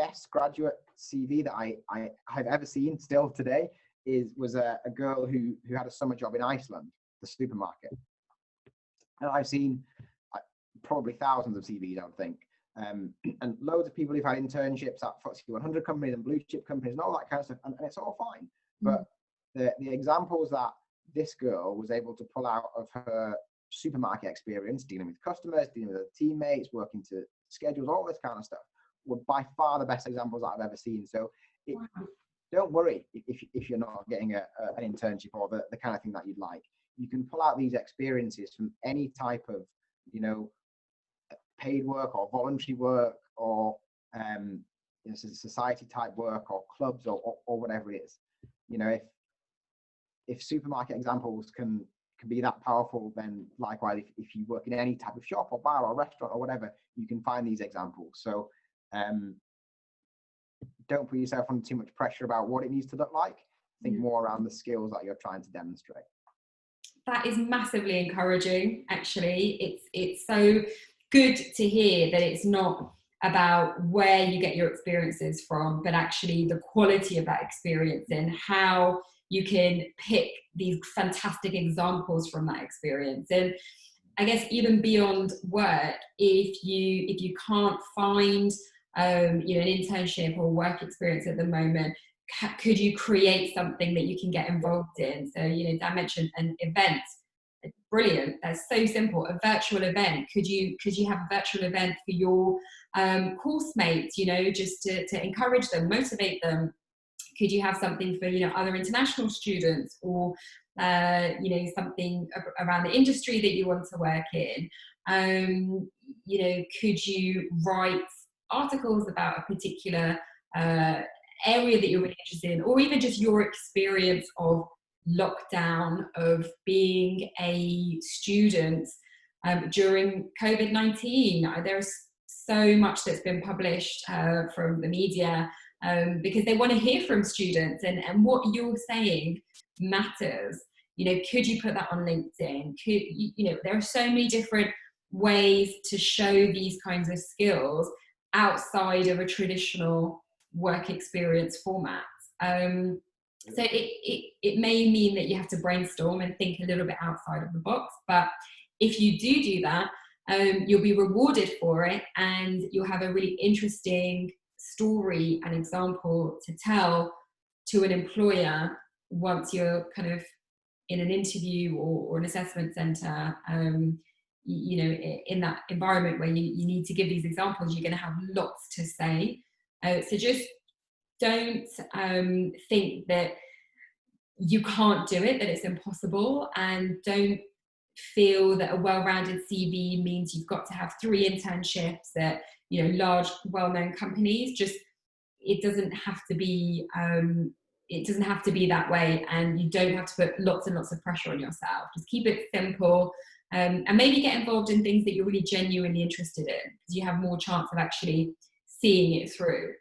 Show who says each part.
Speaker 1: best graduate CV that I've ever seen still today was a girl who had a summer job in Iceland, the supermarket. And I've seen probably thousands of CVs, I would think. And loads of people who've had internships at FTSE 100 companies and blue chip companies and all that kind of stuff, and it's all fine. But the examples that this girl was able to pull out of her supermarket experience, dealing with customers, dealing with her teammates, working to schedules, all this kind of stuff, were by far the best examples that I've ever seen. So don't worry if you're not getting an internship or the kind of thing that you'd like. You can pull out these experiences from any type of, paid work or voluntary work or society type work or clubs or whatever it is. If supermarket examples can be that powerful, then likewise, if you work in any type of shop or bar or restaurant or whatever, you can find these examples. So don't put yourself under too much pressure about what it needs to look like. Think more around the skills that you're trying to demonstrate.
Speaker 2: That is massively encouraging, actually. It's so good to hear that it's not about where you get your experiences from, but actually the quality of that experience and how you can pick these fantastic examples from that experience. And I guess even beyond work, if you can't find an internship or work experience at the moment, could you create something that you can get involved in? So, Dan mentioned an event. Brilliant. That's so simple. A virtual event. Could you have a virtual event for your course mates, just to encourage them, motivate them? Could you have something for, other international students or, something around the industry that you want to work in? Could you write articles about a particular area that you're really interested in, or even just your experience of lockdown, of being a student during COVID-19. There's so much that's been published from the media because they want to hear from students and what you're saying matters. Could you put that on LinkedIn? There are so many different ways to show these kinds of skills outside of a traditional work experience format. So it may mean that you have to brainstorm and think a little bit outside of the box, but if you do that, you'll be rewarded for it, and you'll have a really interesting story and example to tell to an employer once you're kind of in an interview or an assessment center. In that environment where you need to give these examples, you're going to have lots to say. So just don't think that you can't do it, that it's impossible, and don't feel that a well-rounded CV means you've got to have 3 internships at large, well-known companies. It doesn't have to be that way, and you don't have to put lots and lots of pressure on yourself. Just keep it simple, and maybe get involved in things that you're really genuinely interested in, because you have more chance of actually seeing it through.